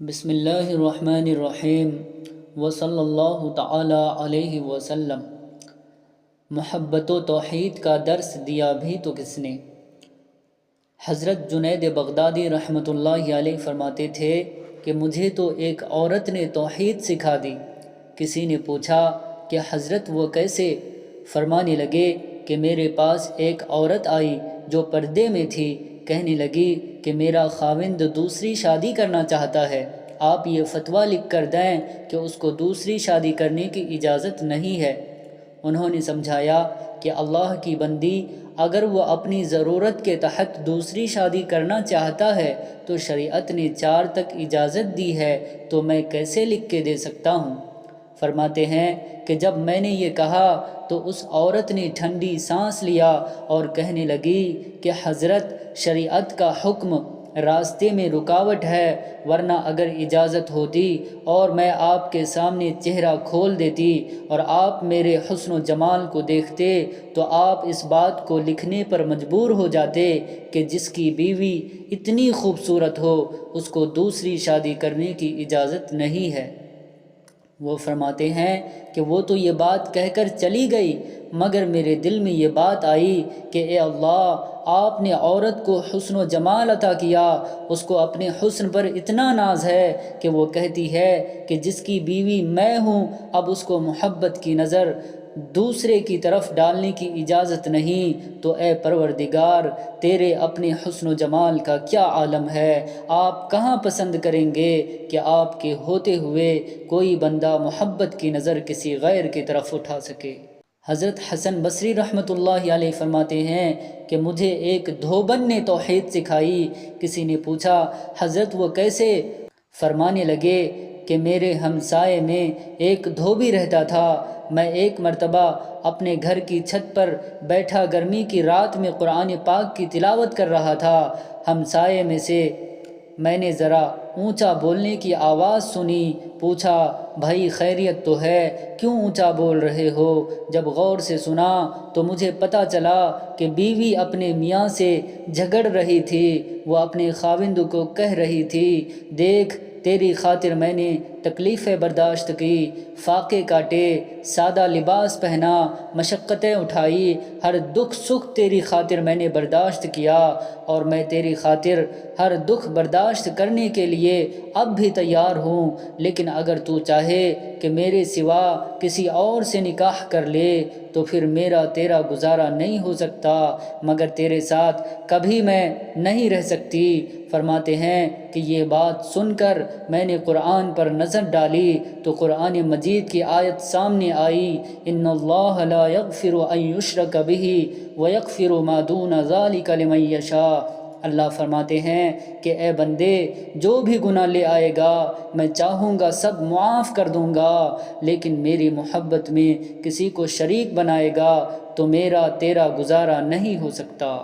بسم اللہ الرحمن الرحیم وصلی اللہ تعالی علیہ وسلم۔ محبت و توحید کا درس دیا بھی تو کس نے؟ حضرت جنید بغدادی رحمۃ اللہ علیہ فرماتے تھے کہ مجھے تو ایک عورت نے توحید سکھا دی۔ کسی نے پوچھا کہ حضرت وہ کیسے؟ فرمانے لگے کہ میرے پاس ایک عورت آئی جو پردے میں تھی، کہنے لگی کہ میرا خاوند دوسری شادی کرنا چاہتا ہے، آپ یہ فتویٰ لکھ کر دیں کہ اس کو دوسری شادی کرنے کی اجازت نہیں ہے۔ انہوں نے سمجھایا کہ اللہ کی بندی، اگر وہ اپنی ضرورت کے تحت دوسری شادی کرنا چاہتا ہے تو شریعت نے 4 تک اجازت دی ہے، تو میں کیسے لکھ کے دے سکتا ہوں؟ فرماتے ہیں کہ جب میں نے یہ کہا تو اس عورت نے ٹھنڈی سانس لیا اور کہنے لگی کہ حضرت، شریعت کا حکم راستے میں رکاوٹ ہے، ورنہ اگر اجازت ہوتی اور میں آپ کے سامنے چہرہ کھول دیتی اور آپ میرے حسن و جمال کو دیکھتے تو آپ اس بات کو لکھنے پر مجبور ہو جاتے کہ جس کی بیوی اتنی خوبصورت ہو اس کو دوسری شادی کرنے کی اجازت نہیں ہے۔ وہ فرماتے ہیں کہ وہ تو یہ بات کہہ کر چلی گئی، مگر میرے دل میں یہ بات آئی کہ اے اللہ، آپ نے عورت کو حسن و جمال عطا کیا، اس کو اپنے حسن پر اتنا ناز ہے کہ وہ کہتی ہے کہ جس کی بیوی میں ہوں، اب اس کو محبت کی نظر دوسرے کی طرف ڈالنے کی اجازت نہیں۔ تو اے پروردگار، تیرے اپنے حسن و جمال کا کیا عالم ہے، آپ کہاں پسند کریں گے کہ آپ کے ہوتے ہوئے کوئی بندہ محبت کی نظر کسی غیر کی طرف اٹھا سکے؟ حضرت حسن بصری رحمۃ اللہ علیہ فرماتے ہیں کہ مجھے ایک دھوبن نے توحید سکھائی۔ کسی نے پوچھا حضرت وہ کیسے؟ فرمانے لگے کہ میرے ہمسائے میں ایک دھوبی رہتا تھا، میں ایک مرتبہ اپنے گھر کی چھت پر بیٹھا گرمی کی رات میں قرآن پاک کی تلاوت کر رہا تھا، ہمسائے میں سے میں نے ذرا اونچا بولنے کی آواز سنی، پوچھا بھائی خیریت تو ہے، کیوں اونچا بول رہے ہو؟ جب غور سے سنا تو مجھے پتہ چلا کہ بیوی اپنے میاں سے جھگڑ رہی تھی، وہ اپنے خاوند کو کہہ رہی تھی، دیکھ تیری خاطر میں نے تکلیفیں برداشت کی، فاقے کاٹے، سادہ لباس پہنا، مشقتیں اٹھائی، ہر دکھ سکھ تیری خاطر میں نے برداشت کیا، اور میں تیری خاطر ہر دکھ برداشت کرنے کے لیے اب بھی تیار ہوں، لیکن اگر تو چاہے کہ میرے سوا کسی اور سے نکاح کر لے تو پھر میرا تیرا گزارا نہیں ہو سکتا، مگر تیرے ساتھ کبھی میں نہیں رہ سکتی۔ فرماتے ہیں کہ یہ بات سن کر میں نے قرآن پر نظر ڈالی تو قرآن مجید کی آیت سامنے آئی، ان اللہ لا یغفر ان یشرک بہ ویغفر ما دون ذلک لمن یشاء۔ اللہ فرماتے ہیں کہ اے بندے، جو بھی گناہ لے آئے گا میں چاہوں گا سب معاف کر دوں گا، لیکن میری محبت میں کسی کو شریک بنائے گا تو میرا تیرا گزارا نہیں ہو سکتا۔